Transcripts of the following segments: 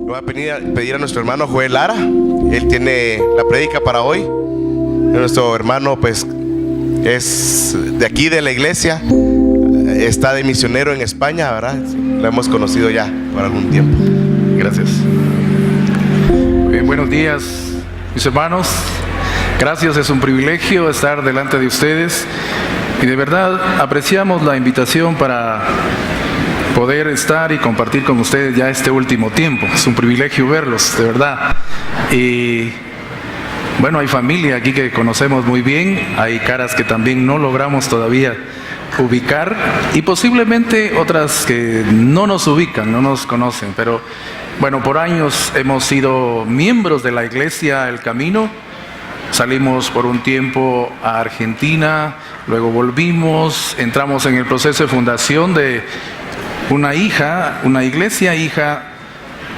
voy a pedir a nuestro hermano Joel Lara. Él tiene la prédica para hoy. Nuestro hermano pues es de aquí de la iglesia, está de misionero en España, ¿verdad? Lo hemos conocido ya por algún tiempo. Gracias. Bien, buenos días, mis hermanos. Gracias, es un privilegio estar delante de ustedes y de verdad apreciamos la invitación para poder estar y compartir con ustedes ya este último tiempo. Es un privilegio verlos, de verdad. Y bueno, hay familia aquí que conocemos muy bien, hay caras que también no logramos todavía ubicar y posiblemente otras que no nos ubican, no nos conocen, pero bueno, por años hemos sido miembros de la iglesia El Camino. Salimos por un tiempo a Argentina, luego volvimos, entramos en el proceso de fundación de una iglesia hija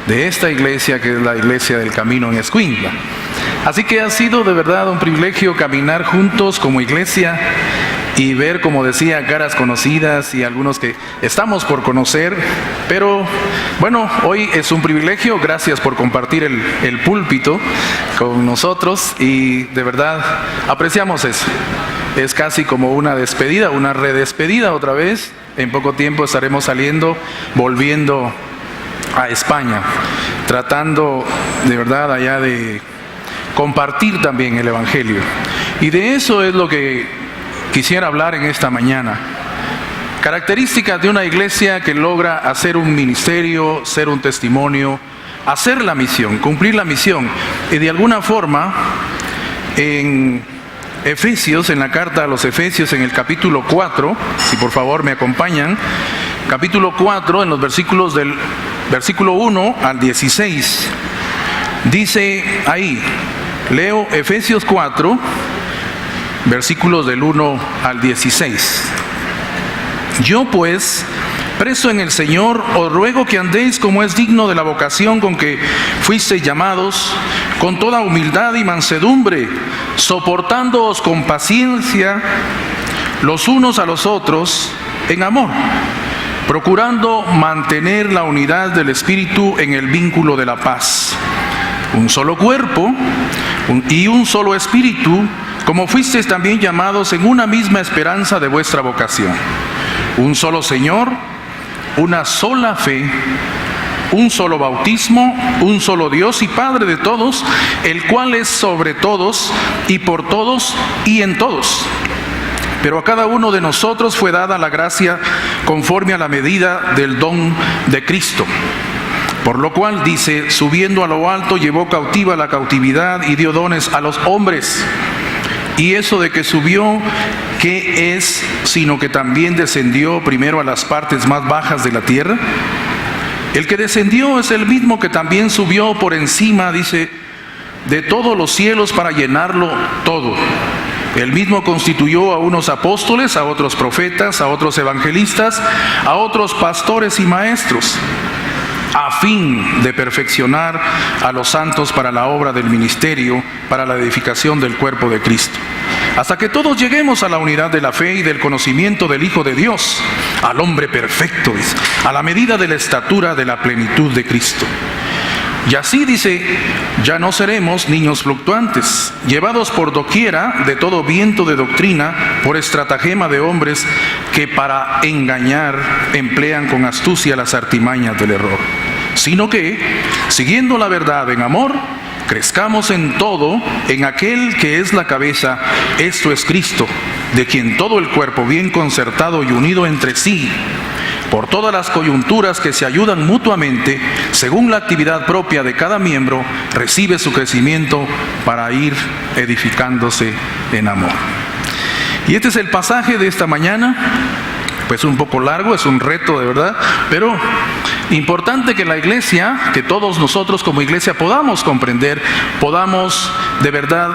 de esta iglesia que es la iglesia del Camino en Escuintla. Así que ha sido de verdad un privilegio caminar juntos como iglesia y ver, como decía, caras conocidas y algunos que estamos por conocer, pero bueno, hoy es un privilegio. Gracias por compartir el púlpito con nosotros y de verdad apreciamos eso. Es casi como una despedida, una redespedida otra vez. En poco tiempo estaremos volviendo a España, tratando de verdad allá de compartir también el Evangelio. Y de eso es lo que quisiera hablar en esta mañana. Características de una iglesia que logra hacer un ministerio, ser un testimonio, hacer la misión, cumplir la misión. Y de alguna forma, en Efesios, en la carta a los Efesios, en el capítulo 4, si por favor me acompañan, capítulo 4, en los versículos del versículo 1 al 16, dice ahí, leo Efesios 4, versículos del 1 al 16. Yo pues, preso en el Señor, os ruego que andéis como es digno de la vocación con que fuisteis llamados, con toda humildad y mansedumbre, soportándoos con paciencia los unos a los otros en amor, procurando mantener la unidad del Espíritu en el vínculo de la paz. Un solo cuerpo y un solo Espíritu, como fuisteis también llamados en una misma esperanza de vuestra vocación. Un solo Señor, una sola fe, un solo bautismo, un solo Dios y Padre de todos, el cual es sobre todos y por todos y en todos. Pero a cada uno de nosotros fue dada la gracia conforme a la medida del don de Cristo. Por lo cual dice, subiendo a lo alto llevó cautiva la cautividad y dio dones a los hombres. Y eso de que subió, ¿qué es? Sino que también descendió primero a las partes más bajas de la tierra. El que descendió es el mismo que también subió por encima, dice, de todos los cielos para llenarlo todo. El mismo constituyó a unos apóstoles, a otros profetas, a otros evangelistas, a otros pastores y maestros, a fin de perfeccionar a los santos para la obra del ministerio, para la edificación del cuerpo de Cristo, hasta que todos lleguemos a la unidad de la fe y del conocimiento del Hijo de Dios, al hombre perfecto, a la medida de la estatura de la plenitud de Cristo. Y así dice, ya no seremos niños fluctuantes, llevados por doquiera de todo viento de doctrina, por estratagema de hombres que para engañar emplean con astucia las artimañas del error, sino que, siguiendo la verdad en amor, crezcamos en todo en aquel que es la cabeza, esto es Cristo, de quien todo el cuerpo bien concertado y unido entre sí, por todas las coyunturas que se ayudan mutuamente, según la actividad propia de cada miembro, recibe su crecimiento para ir edificándose en amor. Y este es el pasaje de esta mañana, pues un poco largo, es un reto de verdad, pero importante que la iglesia, que todos nosotros como iglesia podamos comprender, podamos de verdad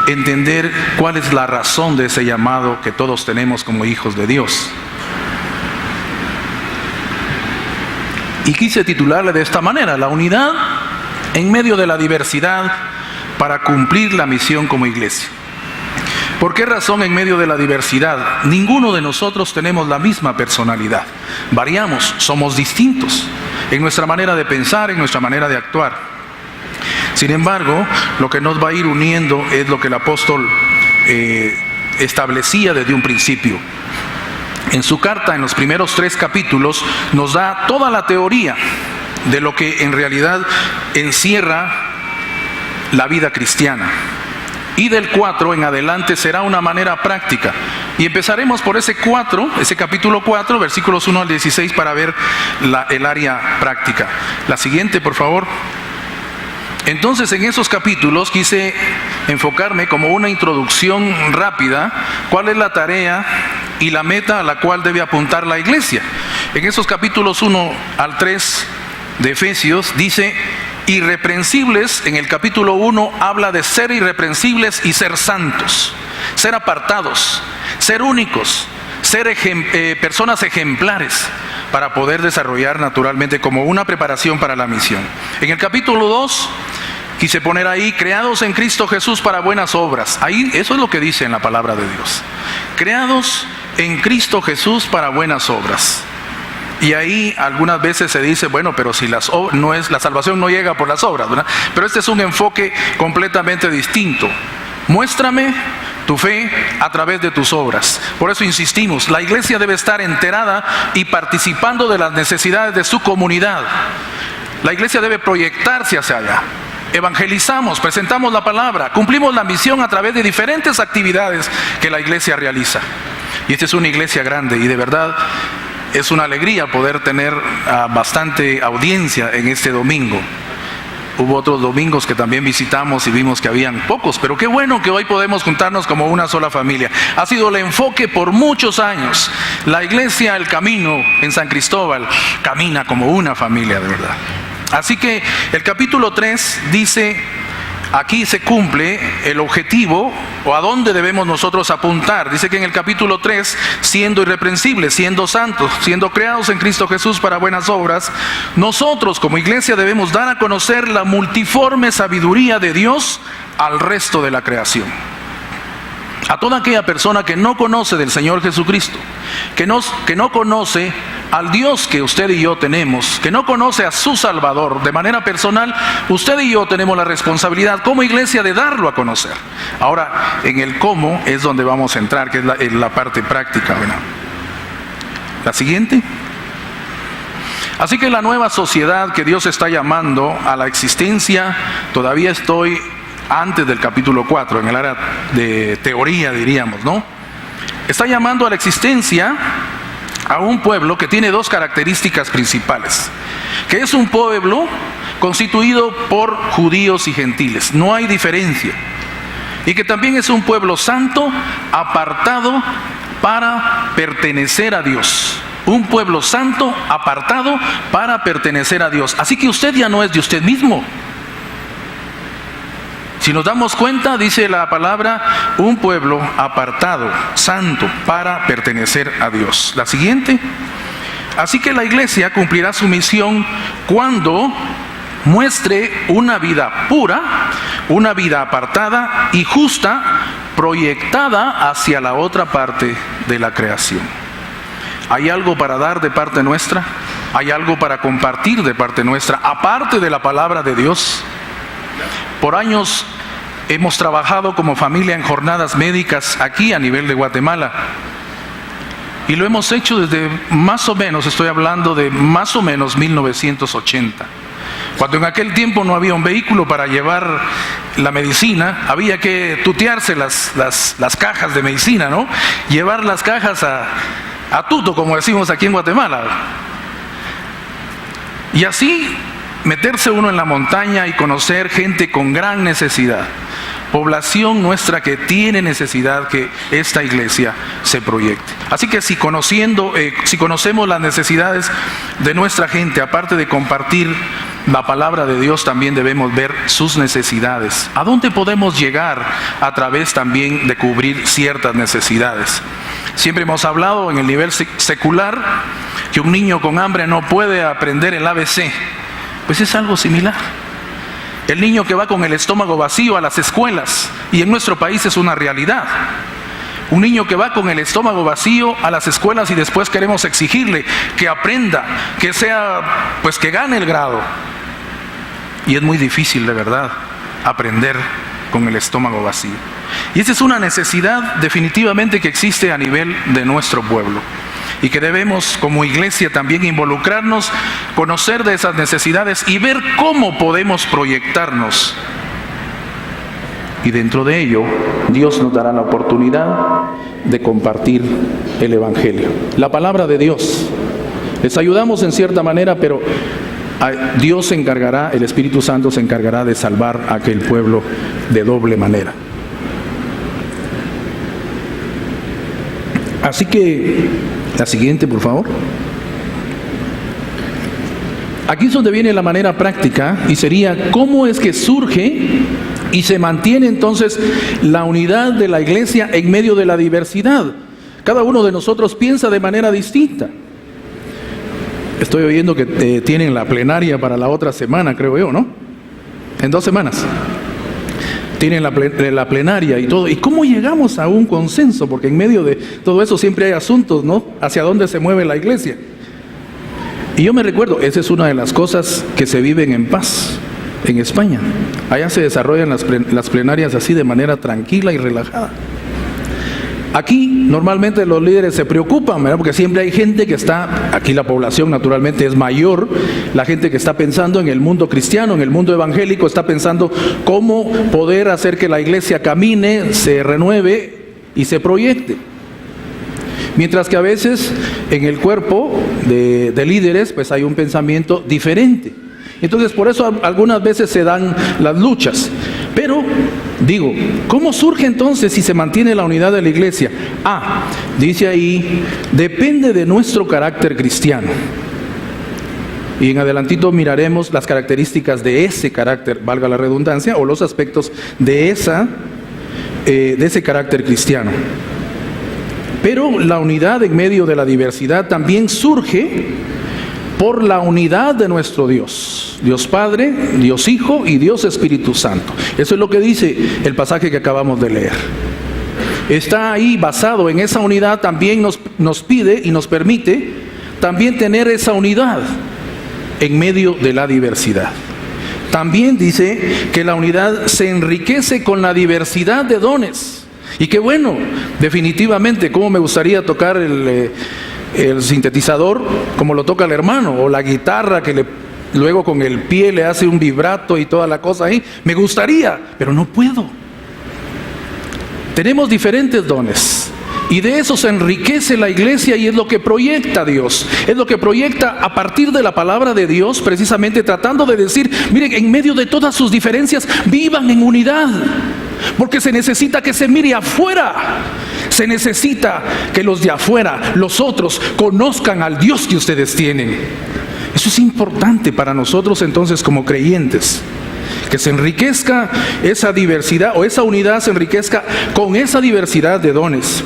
entender cuál es la razón de ese llamado que todos tenemos como hijos de Dios. Y quise titularle de esta manera, la unidad en medio de la diversidad para cumplir la misión como iglesia. ¿Por qué razón en medio de la diversidad? Ninguno de nosotros tenemos la misma personalidad. Variamos, somos distintos. en nuestra manera de pensar, en nuestra manera de actuar. Sin embargo, lo que nos va a ir uniendo es lo que el apóstol establecía desde un principio. En su carta, en los primeros 3 capítulos, nos da toda la teoría de lo que en realidad encierra la vida cristiana. Y del 4 en adelante será una manera práctica. Y empezaremos por ese capítulo 4, versículos 1 al 16, para ver el área práctica. La siguiente, por favor. Entonces, en esos capítulos quise enfocarme como una introducción rápida, cuál es la tarea y la meta a la cual debe apuntar la iglesia. En esos capítulos 1 al 3 de Efesios dice: irreprensibles. En el capítulo 1 habla de ser irreprensibles y ser santos, ser apartados, ser únicos, ser personas ejemplares, para poder desarrollar naturalmente como una preparación para la misión. En el capítulo 2 quise poner ahí: creados en Cristo Jesús para buenas obras. Ahí eso es lo que dice en la palabra de Dios: creados en Cristo Jesús para buenas obras. Y ahí algunas veces se dice, bueno, pero si la salvación no llega por las obras, ¿verdad? Pero este es un enfoque completamente distinto. Muéstrame tu fe a través de tus obras. Por eso insistimos, la iglesia debe estar enterada y participando de las necesidades de su comunidad. La iglesia debe proyectarse hacia allá. Evangelizamos, presentamos la palabra, cumplimos la misión a través de diferentes actividades que la iglesia realiza. Y esta es una iglesia grande y de verdad es una alegría poder tener bastante audiencia en este domingo. Hubo otros domingos que también visitamos y vimos que habían pocos, pero qué bueno que hoy podemos juntarnos como una sola familia. Ha sido el enfoque por muchos años. La iglesia El Camino en San Cristóbal camina como una familia de verdad. Así que el capítulo 3 dice: aquí se cumple el objetivo o a dónde debemos nosotros apuntar. Dice que en el capítulo 3, siendo irreprensibles, siendo santos, siendo creados en Cristo Jesús para buenas obras, nosotros como iglesia debemos dar a conocer la multiforme sabiduría de Dios al resto de la creación. A toda aquella persona que no conoce del Señor Jesucristo, que no conoce al Dios que usted y yo tenemos, que no conoce a su Salvador de manera personal, usted y yo tenemos la responsabilidad como iglesia de darlo a conocer. Ahora, en el cómo es donde vamos a entrar, que es la parte práctica, ¿verdad? La siguiente. Así que la nueva sociedad que Dios está llamando a la existencia, todavía estoy antes del capítulo 4, en el área de teoría diríamos, ¿no? Está llamando a la existencia a un pueblo que tiene 2 características principales, que es un pueblo constituido por judíos y gentiles, no hay diferencia, y que también es un pueblo santo, apartado para pertenecer a Dios. Un pueblo santo, apartado para pertenecer a Dios. Así que usted ya no es de usted mismo. Si nos damos cuenta, dice la palabra, un pueblo apartado, santo, para pertenecer a Dios. La siguiente. Así que la iglesia cumplirá su misión cuando muestre una vida pura, una vida apartada y justa, proyectada hacia la otra parte de la creación. ¿Hay algo para dar de parte nuestra? ¿Hay algo para compartir de parte nuestra, aparte de la palabra de Dios? Por años hemos trabajado como familia en jornadas médicas aquí a nivel de Guatemala. Y lo hemos hecho desde más o menos, estoy hablando de más o menos 1980. Cuando en aquel tiempo no había un vehículo para llevar la medicina, había que tutearse las cajas de medicina, ¿no? Llevar las cajas a tuto, como decimos aquí en Guatemala. Y así meterse uno en la montaña y conocer gente con gran necesidad, población nuestra que tiene necesidad que esta iglesia se proyecte. Así que si conocemos las necesidades de nuestra gente, aparte de compartir la palabra de Dios, también debemos ver sus necesidades. ¿A dónde podemos llegar a través también de cubrir ciertas necesidades? Siempre hemos hablado en el nivel secular que un niño con hambre no puede aprender el ABC. Pues es algo similar. El niño que va con el estómago vacío a las escuelas, y en nuestro país es una realidad. Un niño que va con el estómago vacío a las escuelas y después queremos exigirle que aprenda, que sea, pues que gane el grado. Y es muy difícil, de verdad, aprender con el estómago vacío. Y esa es una necesidad definitivamente que existe a nivel de nuestro pueblo. Y que debemos como iglesia también involucrarnos, conocer de esas necesidades y ver cómo podemos proyectarnos. Y dentro de ello, Dios nos dará la oportunidad de compartir el Evangelio, la palabra de Dios. Les ayudamos en cierta manera, pero Dios se encargará, el Espíritu Santo se encargará de salvar a aquel pueblo de doble manera. Así que, la siguiente, por favor. Aquí es donde viene la manera práctica y sería cómo es que surge y se mantiene entonces la unidad de la iglesia en medio de la diversidad. Cada uno de nosotros piensa de manera distinta. Estoy oyendo que tienen la plenaria para la otra semana, creo yo, ¿no? En 2 semanas. Tienen la plenaria y todo. ¿Y cómo llegamos a un consenso? Porque en medio de todo eso siempre hay asuntos, ¿no? Hacia dónde se mueve la iglesia. Y yo me recuerdo, esa es una de las cosas que se viven en paz en España. Allá se desarrollan las plenarias así de manera tranquila y relajada. Aquí normalmente los líderes se preocupan, ¿verdad? Porque siempre hay gente que está, aquí la población naturalmente es mayor, la gente que está pensando en el mundo cristiano, en el mundo evangélico, está pensando cómo poder hacer que la iglesia camine, se renueve y se proyecte. Mientras que a veces en el cuerpo de líderes pues hay un pensamiento diferente. Entonces por eso algunas veces se dan las luchas. Pero digo, ¿cómo surge entonces si se mantiene la unidad de la iglesia? Dice ahí, depende de nuestro carácter cristiano. Y en adelantito miraremos las características de ese carácter, valga la redundancia, o los aspectos de ese carácter cristiano. Pero la unidad en medio de la diversidad también surge por la unidad de nuestro Dios. Dios Padre, Dios Hijo y Dios Espíritu Santo. Eso es lo que dice el pasaje que acabamos de leer. Está ahí basado en esa unidad, también nos pide y nos permite también tener esa unidad en medio de la diversidad. También dice que la unidad se enriquece con la diversidad de dones. Y qué bueno, definitivamente, cómo me gustaría tocar el sintetizador como lo toca el hermano, o la guitarra que luego con el pie le hace un vibrato y toda la cosa ahí. Me gustaría, pero no puedo. Tenemos diferentes dones y de eso se enriquece la iglesia y es lo que proyecta Dios. Es lo que proyecta a partir de la palabra de Dios, precisamente tratando de decir, miren, en medio de todas sus diferencias, vivan en unidad. Porque se necesita que se mire afuera. Se necesita que los de afuera, los otros, conozcan al Dios que ustedes tienen. Eso es importante para nosotros entonces como creyentes. Que se enriquezca esa diversidad, o esa unidad se enriquezca con esa diversidad de dones.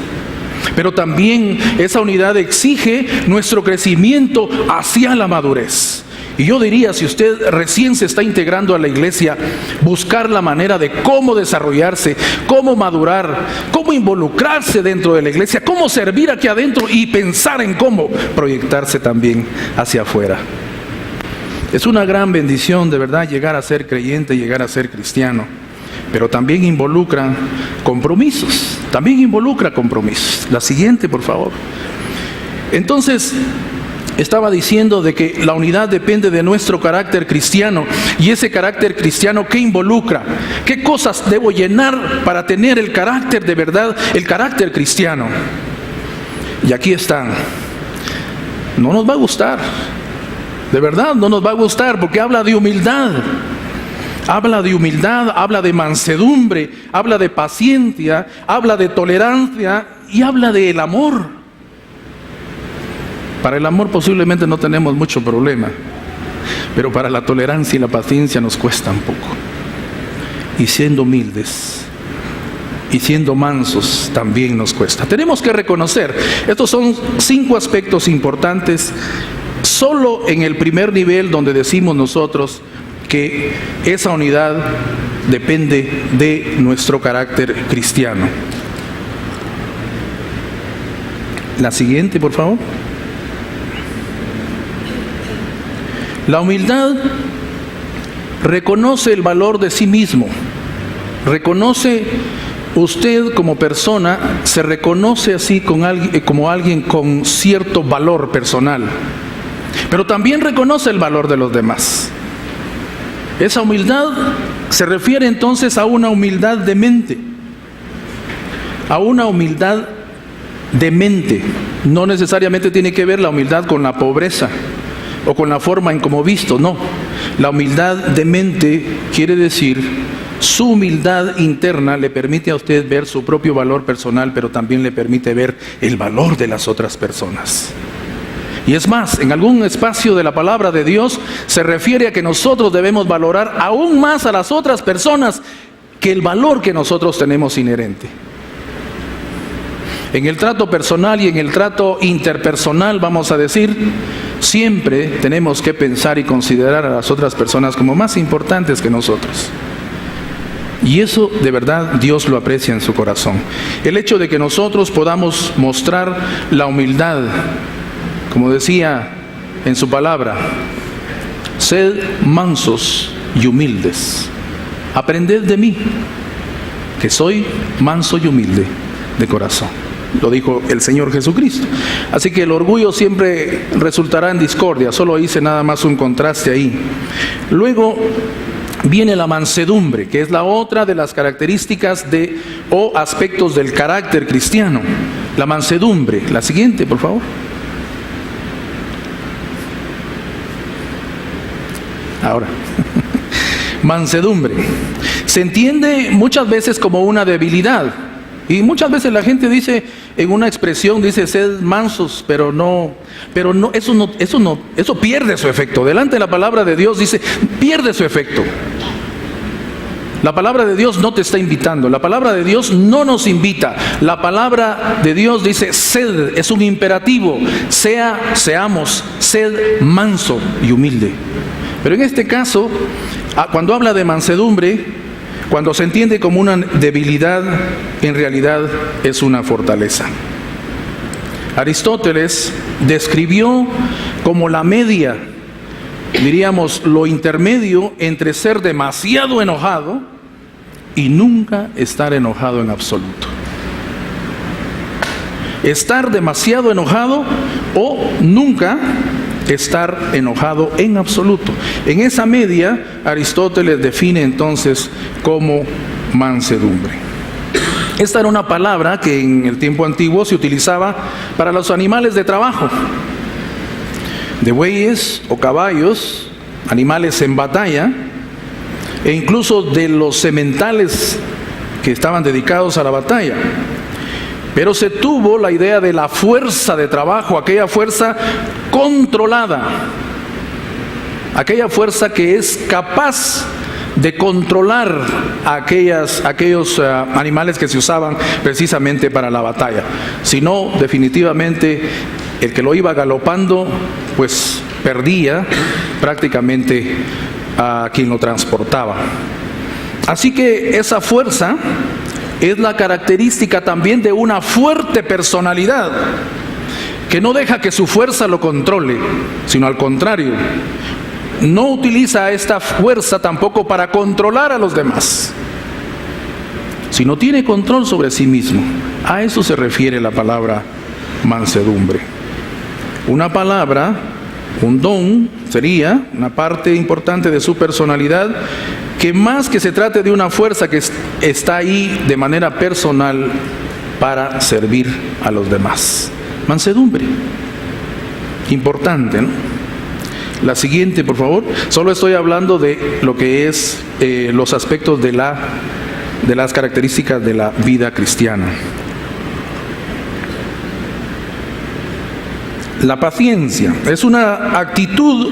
Pero también esa unidad exige nuestro crecimiento hacia la madurez. Y yo diría, si usted recién se está integrando a la iglesia, buscar la manera de cómo desarrollarse, cómo madurar, cómo involucrarse dentro de la iglesia, cómo servir aquí adentro y pensar en cómo proyectarse también hacia afuera. Es una gran bendición, de verdad, llegar a ser creyente, llegar a ser cristiano. Pero también involucra compromisos. La siguiente, por favor. Entonces, estaba diciendo de que la unidad depende de nuestro carácter cristiano. Y ese carácter cristiano, ¿qué involucra? ¿Qué cosas debo llenar para tener el carácter de verdad, el carácter cristiano? Y aquí están. No nos va a gustar. De verdad, no nos va a gustar porque habla de humildad. Habla de humildad, habla de mansedumbre, habla de paciencia, habla de tolerancia y habla del amor. Para el amor posiblemente no tenemos mucho problema, pero para la tolerancia y la paciencia nos cuesta un poco. Y siendo humildes y siendo mansos también nos cuesta. Tenemos que reconocer, estos son 5 aspectos importantes, solo en el primer nivel donde decimos nosotros que esa unidad depende de nuestro carácter cristiano. La siguiente, por favor. La humildad reconoce el valor de sí mismo. Reconoce, usted como persona se reconoce así como alguien con cierto valor personal, pero también reconoce el valor de los demás. Esa humildad se refiere entonces a una humildad de mente. A una humildad de mente. No necesariamente tiene que ver la humildad con la pobreza o con la forma en cómo visto, no. La humildad de mente quiere decir su humildad interna le permite a usted ver su propio valor personal, pero también le permite ver el valor de las otras personas. Y es más, en algún espacio de la palabra de Dios se refiere a que nosotros debemos valorar aún más a las otras personas que el valor que nosotros tenemos inherente. En el trato personal y en el trato interpersonal, vamos a decir, siempre tenemos que pensar y considerar a las otras personas como más importantes que nosotros. Y eso de verdad Dios lo aprecia en su corazón. El hecho de que nosotros podamos mostrar la humildad, como decía en su palabra, sed mansos y humildes. Aprended de mí, que soy manso y humilde de corazón. Lo dijo el Señor Jesucristo. Así que el orgullo siempre resultará en discordia. Solo hice nada más un contraste ahí. Luego viene la mansedumbre, que es la otra de las características o aspectos del carácter cristiano. La mansedumbre. La siguiente, por favor. Ahora, mansedumbre. Se entiende muchas veces como una debilidad. Y muchas veces la gente dice, en una expresión dice, sed mansos, pero eso pierde su efecto. Delante de la palabra de Dios dice, pierde su efecto. La palabra de Dios no te está invitando, la palabra de Dios no nos invita. La palabra de Dios dice, sed, es un imperativo, seamos, sed manso y humilde. Pero en este caso, cuando habla de mansedumbre, cuando se entiende como una debilidad, en realidad es una fortaleza. Aristóteles describió como la media, diríamos lo intermedio entre ser demasiado enojado y nunca estar enojado en absoluto. Estar demasiado enojado o nunca estar enojado en absoluto. En esa media, Aristóteles define entonces como mansedumbre. Esta era una palabra que en el tiempo antiguo se utilizaba para los animales de trabajo, de bueyes o caballos, animales en batalla, e incluso de los sementales que estaban dedicados a la batalla. Pero se tuvo la idea de la fuerza de trabajo, aquella fuerza controlada, aquella fuerza que es capaz de controlar a aquellos animales que se usaban precisamente para la batalla. Si no, definitivamente el que lo iba galopando, pues perdía prácticamente a quien lo transportaba. Así que esa fuerza es la característica también de una fuerte personalidad, que no deja que su fuerza lo controle, sino al contrario, no utiliza esta fuerza tampoco para controlar a los demás, sino tiene control sobre sí mismo. A eso se refiere la palabra mansedumbre. Una palabra, un don, sería una parte importante de su personalidad, que más que se trate de una fuerza que está ahí de manera personal para servir a los demás. Mansedumbre. Importante, ¿no? La siguiente, por favor. Solo estoy hablando de lo que es los aspectos de las características de la vida cristiana. La paciencia es una actitud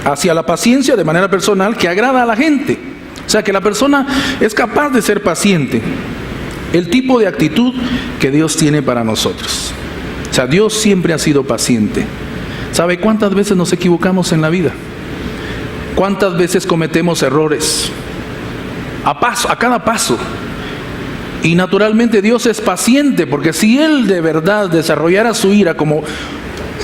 hacia la paciencia de manera personal que agrada a la gente. O sea, que la persona es capaz de ser paciente. El tipo de actitud que Dios tiene para nosotros. O sea, Dios siempre ha sido paciente. ¿Sabe cuántas veces nos equivocamos en la vida? ¿Cuántas veces cometemos errores? A cada paso. Y naturalmente Dios es paciente, porque si Él de verdad desarrollara su ira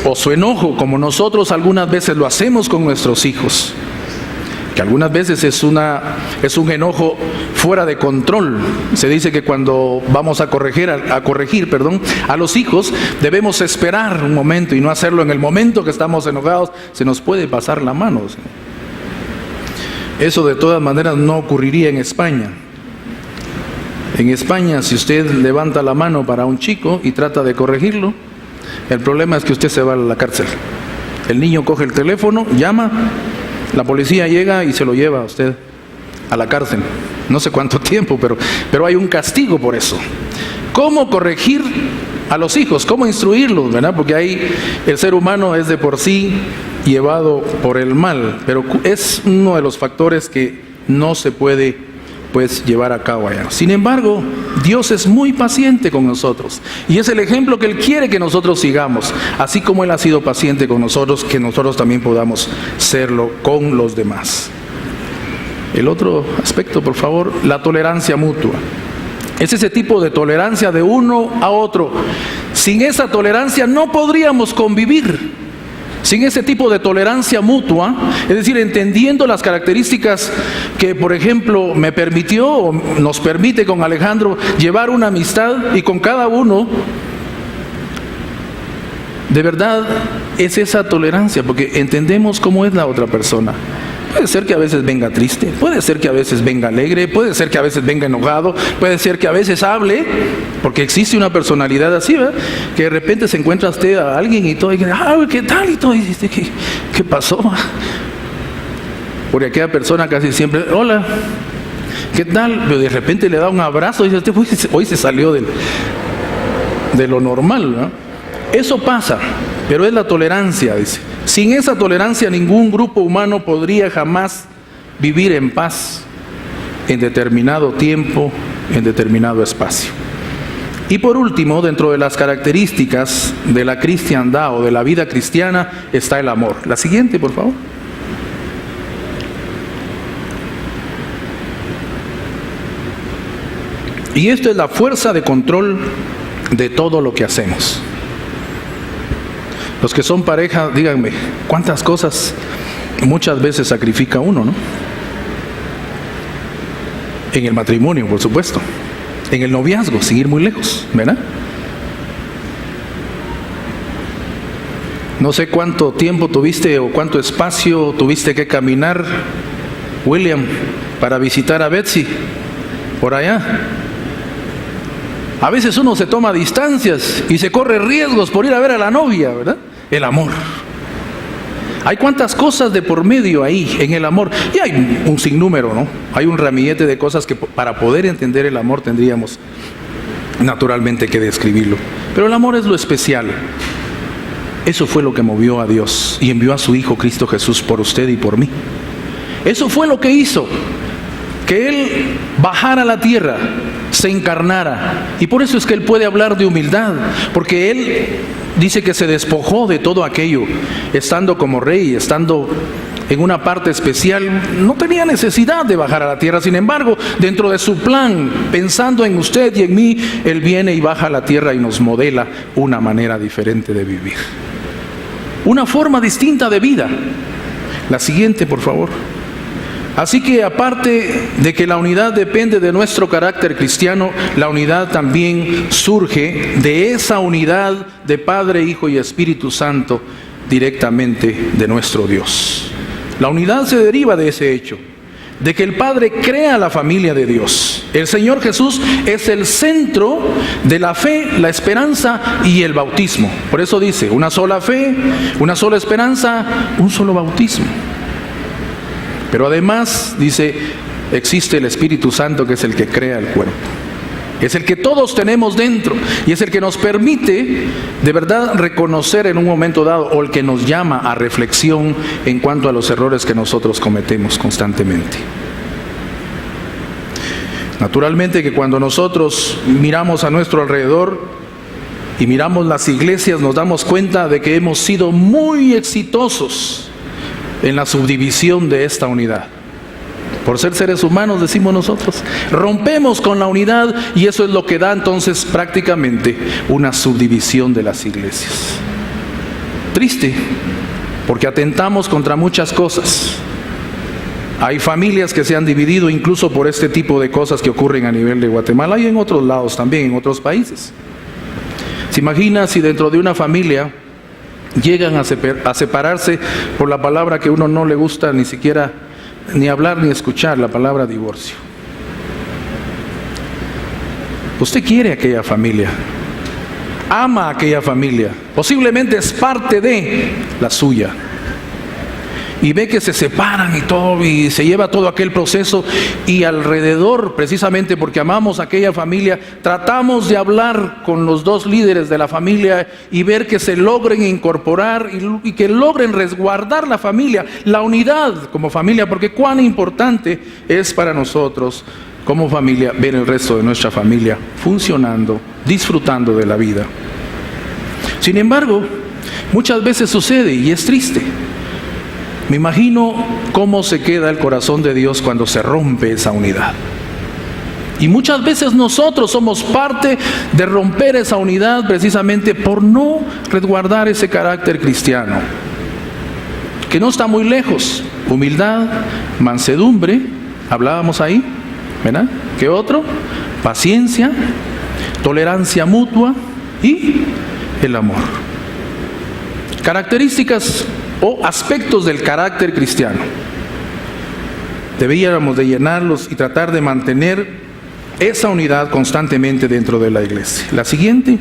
o su enojo, como nosotros algunas veces lo hacemos con nuestros hijos, que algunas veces es un enojo fuera de control. Se dice que cuando vamos a corregir a los hijos, debemos esperar un momento y no hacerlo en el momento que estamos enojados, se nos puede pasar la mano. Eso de todas maneras no ocurriría en España. En España, si usted levanta la mano para un chico y trata de corregirlo, el problema es que usted se va a la cárcel. El niño coge el teléfono, llama, la policía llega y se lo lleva a usted a la cárcel. No sé cuánto tiempo, pero hay un castigo por eso. ¿Cómo corregir a los hijos? ¿Cómo instruirlos? ¿Verdad? Porque ahí el ser humano es de por sí llevado por el mal, pero es uno de los factores que no se puede llevar a cabo allá. Sin embargo, Dios es muy paciente con nosotros y es el ejemplo que Él quiere que nosotros sigamos, así como Él ha sido paciente con nosotros, que nosotros también podamos serlo con los demás. El otro aspecto, por favor, la tolerancia mutua. Es ese tipo de tolerancia de uno a otro. Sin esa tolerancia no podríamos convivir. Sin ese tipo de tolerancia mutua, es decir, entendiendo las características que, por ejemplo, me permitió o nos permite con Alejandro llevar una amistad, y con cada uno, de verdad, es esa tolerancia, porque entendemos cómo es la otra persona. Puede ser que a veces venga triste, puede ser que a veces venga alegre, puede ser que a veces venga enojado, puede ser que a veces hable, porque existe una personalidad así, ¿verdad? Que de repente se encuentra usted a alguien y todo, y ¿qué tal? Y todo, y dice, ¿qué pasó? Porque aquella persona casi siempre, hola, ¿qué tal? Pero de repente le da un abrazo y dice, hoy se salió de lo normal, ¿no? Eso pasa, pero es la tolerancia, dice. Sin esa tolerancia ningún grupo humano podría jamás vivir en paz en determinado tiempo, en determinado espacio. Y por último, dentro de las características de la cristiandad o de la vida cristiana está el amor. La siguiente, por favor. Y esto es la fuerza de control de todo lo que hacemos. Los que son pareja, díganme, ¿cuántas cosas muchas veces sacrifica uno, no? En el matrimonio, por supuesto. En el noviazgo, sin ir muy lejos, ¿verdad? No sé cuánto tiempo tuviste o cuánto espacio tuviste que caminar, William, para visitar a Betsy por allá. A veces uno se toma distancias y se corre riesgos por ir a ver a la novia, ¿verdad? El amor. Hay cuantas cosas de por medio ahí en el amor. Y hay un sinnúmero, ¿no? Hay un ramillete de cosas que para poder entender el amor tendríamos naturalmente que describirlo. Pero el amor es lo especial. Eso fue lo que movió a Dios y envió a su Hijo Cristo Jesús por usted y por mí. Eso fue lo que hizo que Él bajara a la tierra, se encarnara. Y por eso es que Él puede hablar de humildad, porque Él dice que se despojó de todo aquello, estando como rey, estando en una parte especial, no tenía necesidad de bajar a la tierra. Sin embargo, dentro de su plan, pensando en usted y en mí, Él viene y baja a la tierra y nos modela una manera diferente de vivir, una forma distinta de vida. La siguiente, por favor. Así que aparte de que la unidad depende de nuestro carácter cristiano, la unidad también surge de esa unidad de Padre, Hijo y Espíritu Santo directamente de nuestro Dios. La unidad se deriva de ese hecho, de que el Padre crea la familia de Dios. El Señor Jesús es el centro de la fe, la esperanza y el bautismo. Por eso dice, una sola fe, una sola esperanza, un solo bautismo. Pero además, dice, existe el Espíritu Santo, que es el que crea el cuerpo. Es el que todos tenemos dentro y es el que nos permite de verdad reconocer en un momento dado, o el que nos llama a reflexión en cuanto a los errores que nosotros cometemos constantemente. Naturalmente que cuando nosotros miramos a nuestro alrededor y miramos las iglesias, nos damos cuenta de que hemos sido muy exitosos en la subdivisión de esta unidad. Por ser seres humanos, decimos nosotros. Rompemos con la unidad y eso es lo que da entonces prácticamente una subdivisión de las iglesias. Triste, porque atentamos contra muchas cosas. Hay familias que se han dividido incluso por este tipo de cosas que ocurren a nivel de Guatemala y en otros lados también, en otros países. ¿Se imagina si dentro de una familia llegan a separarse por la palabra que a uno no le gusta ni siquiera ni hablar ni escuchar, la palabra divorcio? Usted quiere aquella familia, ama a aquella familia, posiblemente es parte de la suya, y ve que se separan y todo, y se lleva todo aquel proceso, y alrededor, precisamente porque amamos a aquella familia, tratamos de hablar con los dos líderes de la familia y ver que se logren incorporar y que logren resguardar la familia, la unidad como familia, porque cuán importante es para nosotros como familia ver el resto de nuestra familia funcionando, disfrutando de la vida. Sin embargo, muchas veces sucede y es triste. Me imagino cómo se queda el corazón de Dios cuando se rompe esa unidad. Y muchas veces nosotros somos parte de romper esa unidad precisamente por no resguardar ese carácter cristiano, que no está muy lejos. Humildad, mansedumbre, hablábamos ahí, ¿verdad? ¿Qué otro? Paciencia, tolerancia mutua y el amor. Características o aspectos del carácter cristiano. Deberíamos de llenarlos y tratar de mantener esa unidad constantemente dentro de la iglesia. La siguiente.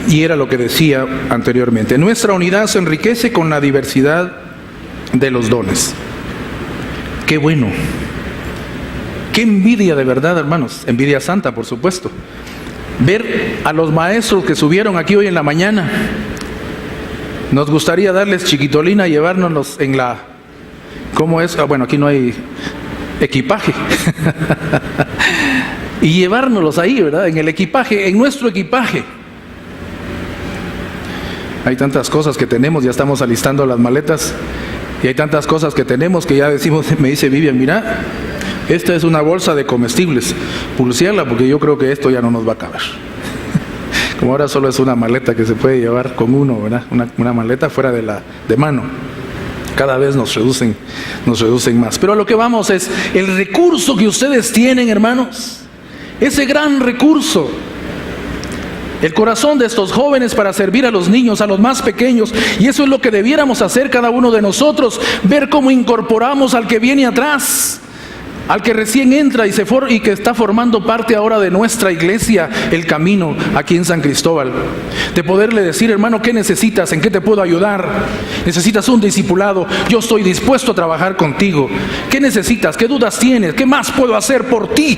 Y era lo que decía anteriormente. Nuestra unidad se enriquece con la diversidad de los dones. Qué bueno. Qué envidia de verdad, hermanos. Envidia santa, por supuesto. Ver a los maestros que subieron aquí hoy en la mañana. Nos gustaría darles chiquitolina y llevárnoslos en la... ¿Cómo es? Bueno, aquí no hay equipaje. Y llevárnoslos ahí, ¿verdad? En el equipaje, en nuestro equipaje. Hay tantas cosas que tenemos, ya estamos alistando las maletas. Y hay tantas cosas que tenemos que ya decimos, me dice Vivian, mira, esta es una bolsa de comestibles, pulsearla porque yo creo que esto ya no nos va a caber. Como ahora solo es una maleta que se puede llevar con uno, ¿verdad? Una maleta fuera de mano. Cada vez nos reducen más. Pero a lo que vamos es el recurso que ustedes tienen, hermanos. Ese gran recurso. El corazón de estos jóvenes para servir a los niños, a los más pequeños. Y eso es lo que debiéramos hacer cada uno de nosotros. Ver cómo incorporamos al que viene atrás, al que recién entra y que está formando parte ahora de nuestra iglesia, El Camino, aquí en San Cristóbal. De poderle decir, hermano, ¿qué necesitas? ¿En qué te puedo ayudar? ¿Necesitas un discipulado? Yo estoy dispuesto a trabajar contigo. ¿Qué necesitas? ¿Qué dudas tienes? ¿Qué más puedo hacer por ti?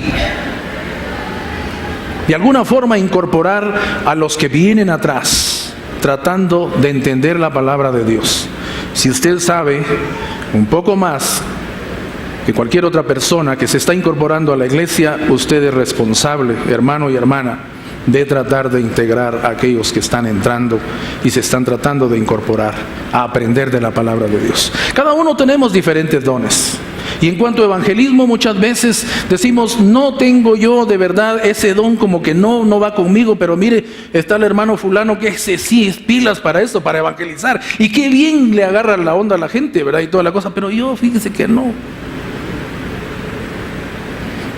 De alguna forma incorporar a los que vienen atrás, tratando de entender la palabra de Dios. Si usted sabe un poco más que cualquier otra persona que se está incorporando a la iglesia, usted es responsable, hermano y hermana, de tratar de integrar a aquellos que están entrando y se están tratando de incorporar a aprender de la palabra de Dios. Cada uno tenemos diferentes dones. Y en cuanto a evangelismo, muchas veces decimos, no tengo yo de verdad ese don, como que no va conmigo, pero mire, está el hermano fulano que ese sí es pilas para eso, para evangelizar. Y qué bien le agarra la onda a la gente, ¿verdad? Y toda la cosa, pero yo fíjese que no.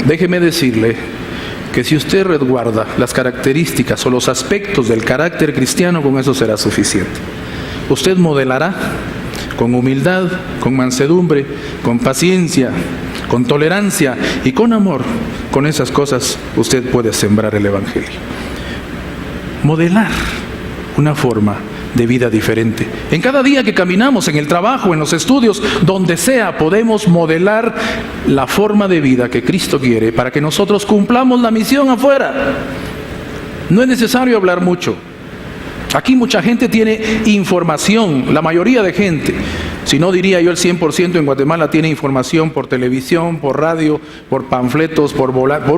Déjeme decirle que si usted resguarda las características o los aspectos del carácter cristiano, con eso será suficiente. Usted modelará con humildad, con mansedumbre, con paciencia, con tolerancia y con amor. Con esas cosas usted puede sembrar el evangelio. Modelar una forma de vida diferente. En cada día que caminamos, en el trabajo, en los estudios, donde sea, podemos modelar la forma de vida que Cristo quiere para que nosotros cumplamos la misión afuera. No es necesario hablar mucho. Aquí mucha gente tiene información, la mayoría de gente, Si no, diría yo el 100% en Guatemala tiene información por televisión, por radio, por panfletos, por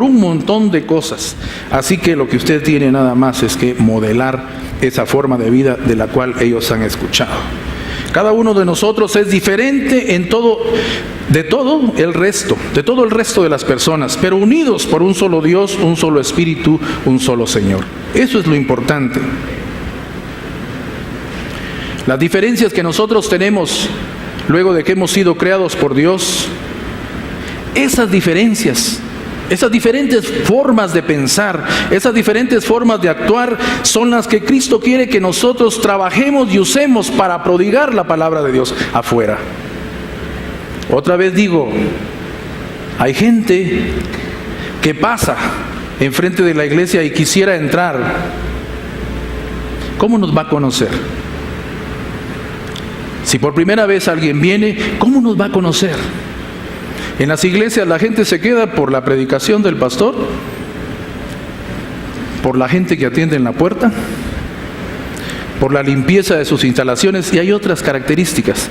un montón de cosas. Así que lo que usted tiene nada más es que modelar esa forma de vida de la cual ellos han escuchado. Cada uno de nosotros es diferente en todo, de todo el resto de las personas, pero unidos por un solo Dios, un solo Espíritu, un solo Señor. Eso es lo importante. Las diferencias que nosotros tenemos luego de que hemos sido creados por Dios, esas diferencias, esas diferentes formas de pensar, esas diferentes formas de actuar son las que Cristo quiere que nosotros trabajemos y usemos para prodigar la palabra de Dios afuera. Otra vez digo, hay gente que pasa enfrente de la iglesia y quisiera entrar. ¿Cómo nos va a conocer? Si por primera vez alguien viene, ¿cómo nos va a conocer? En las iglesias la gente se queda por la predicación del pastor, por la gente que atiende en la puerta, por la limpieza de sus instalaciones, y hay otras características.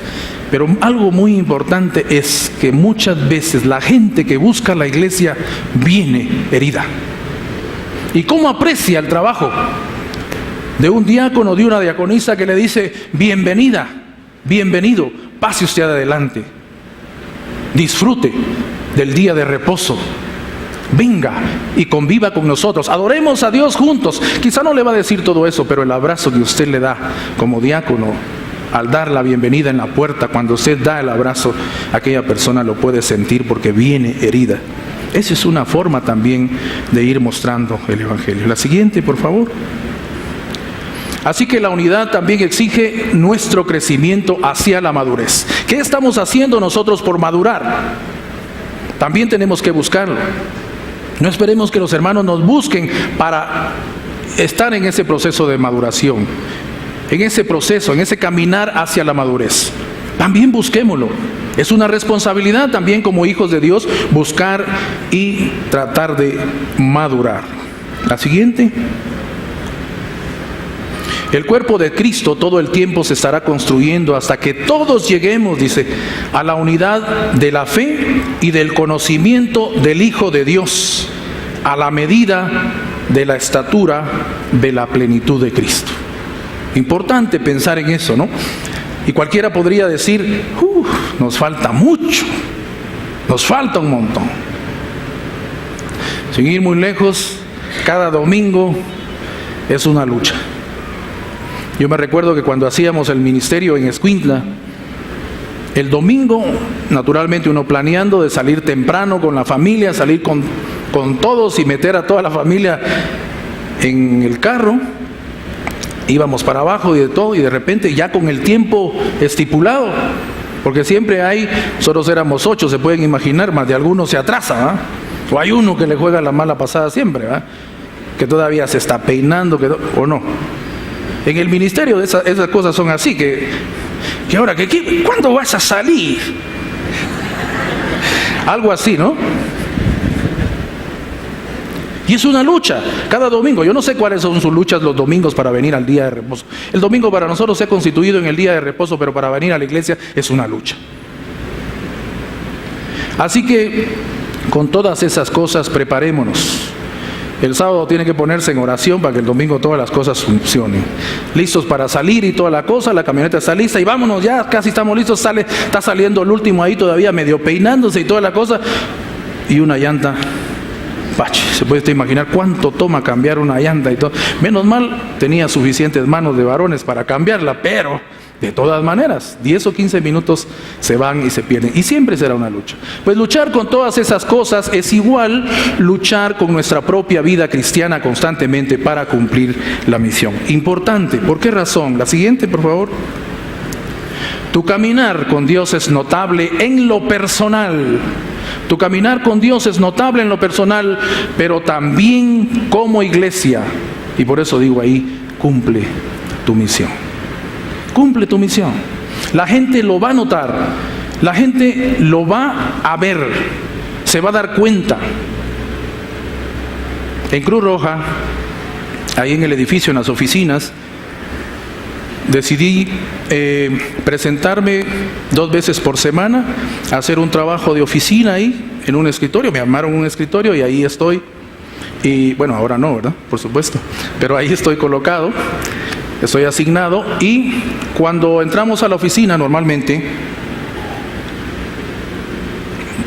Pero algo muy importante es que muchas veces la gente que busca la iglesia viene herida. ¿Y cómo aprecia el trabajo de un diácono, de una diaconisa que le dice: bienvenida, bienvenido, pase usted adelante, disfrute del día de reposo, venga y conviva con nosotros, adoremos a Dios juntos? Quizá no le va a decir todo eso, pero el abrazo que usted le da como diácono al dar la bienvenida en la puerta, cuando usted da el abrazo, aquella persona lo puede sentir porque viene herida. Esa es una forma también de ir mostrando el Evangelio. La siguiente, por favor. Así que la unidad también exige nuestro crecimiento hacia la madurez. ¿Qué estamos haciendo nosotros por madurar? También tenemos que buscarlo. No esperemos que los hermanos nos busquen para estar en ese proceso de maduración, en ese proceso, en ese caminar hacia la madurez. También busquémoslo. Es una responsabilidad también como hijos de Dios buscar y tratar de madurar. La siguiente. El cuerpo de Cristo todo el tiempo se estará construyendo hasta que todos lleguemos, dice, a la unidad de la fe y del conocimiento del Hijo de Dios, a la medida de la estatura de la plenitud de Cristo. Importante pensar en eso, ¿no? Y cualquiera podría decir: nos falta mucho, nos falta un montón. Sin ir muy lejos, cada domingo es una lucha. Yo me recuerdo que cuando hacíamos el ministerio en Escuintla, el domingo, naturalmente uno planeando de salir temprano con la familia, salir con todos y meter a toda la familia en el carro, íbamos para abajo y de todo, y de repente ya con el tiempo estipulado, porque siempre hay, nosotros éramos 8, se pueden imaginar, más de alguno se atrasa, ¿verdad? O hay uno que le juega la mala pasada siempre, ¿verdad? Que todavía se está peinando, o no. En el ministerio esas cosas son así, que ahora, ¿cuándo vas a salir? Algo así, ¿no? Y es una lucha, cada domingo. Yo no sé cuáles son sus luchas los domingos para venir al día de reposo. El domingo para nosotros se ha constituido en el día de reposo, pero para venir a la iglesia es una lucha. Así que, con todas esas cosas, preparémonos. El sábado tiene que ponerse en oración para que el domingo todas las cosas funcionen. Listos para salir y toda la cosa, la camioneta está lista y vámonos ya, casi estamos listos, está saliendo el último ahí todavía medio peinándose y toda la cosa. Y una llanta, se puede usted imaginar cuánto toma cambiar una llanta y todo. Menos mal tenía suficientes manos de varones para cambiarla, pero de todas maneras, 10 o 15 minutos se van y se pierden. Y siempre será una lucha. Pues luchar con todas esas cosas es igual luchar con nuestra propia vida cristiana constantemente para cumplir la misión. Importante, ¿por qué razón? La siguiente, por favor. Tu caminar con Dios es notable en lo personal. Tu caminar con Dios es notable en lo personal, pero también como iglesia. Y por eso digo ahí, cumple tu misión. Cumple tu misión. La gente lo va a notar, la gente lo va a ver, se va a dar cuenta. En Cruz Roja, ahí en el edificio, en las oficinas, decidí presentarme 2 veces por semana, a hacer un trabajo de oficina ahí, en un escritorio. Me armaron un escritorio y ahí estoy. Y bueno, ahora no, ¿verdad? Por supuesto. Pero ahí estoy colocado, estoy asignado. Y cuando entramos a la oficina normalmente,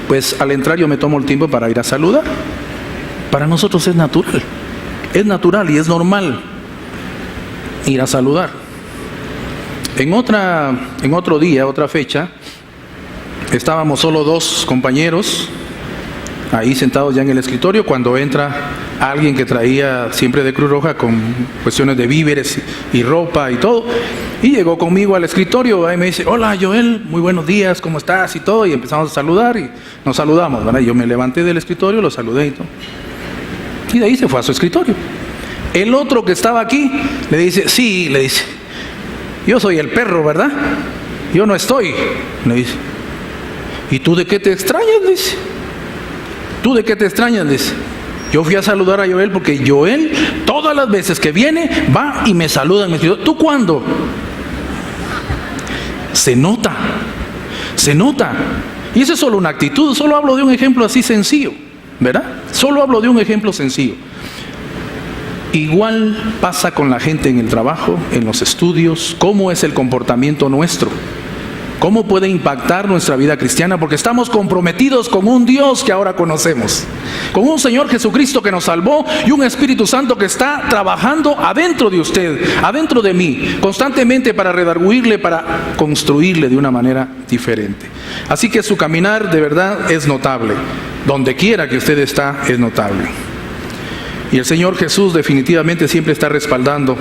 pues al entrar yo me tomo el tiempo para ir a saludar. Para nosotros es natural y es normal ir a saludar. En otro día, otra fecha, estábamos solo 2 compañeros ahí sentados ya en el escritorio, cuando entra alguien que traía siempre de Cruz Roja con cuestiones de víveres y ropa y todo, y llegó conmigo al escritorio y me dice: hola Joel, muy buenos días, ¿cómo estás? Y todo, y empezamos a saludar y nos saludamos, ¿verdad? Yo me levanté del escritorio, lo saludé y todo, y de ahí se fue a su escritorio. El otro que estaba aquí le dice: sí, le dice, yo soy el perro, ¿verdad? Yo no estoy, le dice. ¿Y tú de qué te extrañas? Le dice. ¿Tú de qué te extrañas? Le dice. Yo fui a saludar a Joel porque Joel, todas las veces que viene, va y me saluda. Me dice: ¿tú cuándo? Se nota. Y eso es solo una actitud, solo hablo de un ejemplo así sencillo, ¿verdad? Solo hablo de un ejemplo sencillo. Igual pasa con la gente en el trabajo, en los estudios. ¿Cómo es el comportamiento nuestro? ¿Cómo puede impactar nuestra vida cristiana? Porque estamos comprometidos con un Dios que ahora conocemos, con un Señor Jesucristo que nos salvó y un Espíritu Santo que está trabajando adentro de usted, adentro de mí, constantemente para redarguirle, para construirle de una manera diferente. Así que su caminar de verdad es notable. Donde quiera que usted está, es notable. Y el Señor Jesús definitivamente siempre está respaldando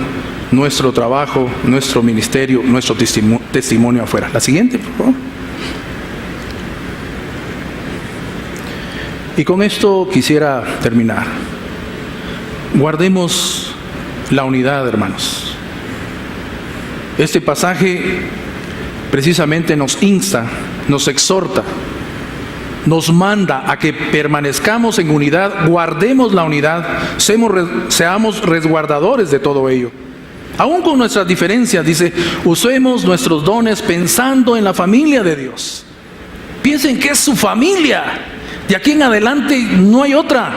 nuestro trabajo, nuestro ministerio, nuestro testimonio afuera. La siguiente, por favor. Y con esto quisiera terminar. Guardemos la unidad, hermanos. Este pasaje precisamente nos insta, nos exhorta, nos manda a que permanezcamos en unidad, guardemos la unidad, seamos resguardadores de todo ello. Aún con nuestras diferencias, dice, usemos nuestros dones pensando en la familia de Dios. Piensen que es su familia. De aquí en adelante no hay otra.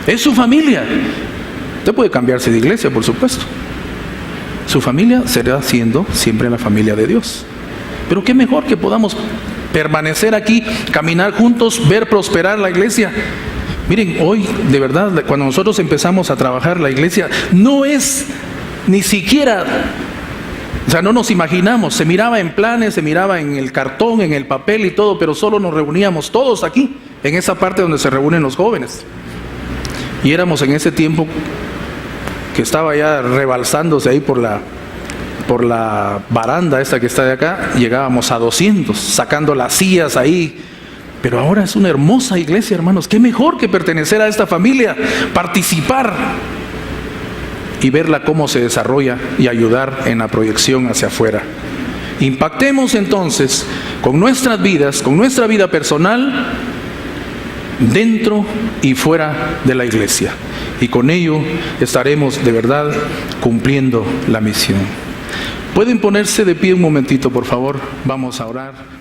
Es su familia. Usted puede cambiarse de iglesia, por supuesto. Su familia será siendo siempre la familia de Dios. Pero qué mejor que podamos permanecer aquí, caminar juntos, ver prosperar la iglesia. Miren, hoy de verdad, cuando nosotros empezamos a trabajar la iglesia, no es ni siquiera, o sea, no nos imaginamos, se miraba en planes, se miraba en el cartón, en el papel y todo, pero solo nos reuníamos todos aquí, en esa parte donde se reúnen los jóvenes. Y éramos en ese tiempo que estaba ya rebalsándose ahí por la baranda esta que está de acá, llegábamos a 200, sacando las sillas ahí. Pero ahora es una hermosa iglesia, hermanos. Qué mejor que pertenecer a esta familia, participar y verla cómo se desarrolla y ayudar en la proyección hacia afuera. Impactemos entonces con nuestras vidas, con nuestra vida personal, dentro y fuera de la iglesia. Y con ello estaremos de verdad cumpliendo la misión. ¿Pueden ponerse de pie un momentito, por favor? Vamos a orar.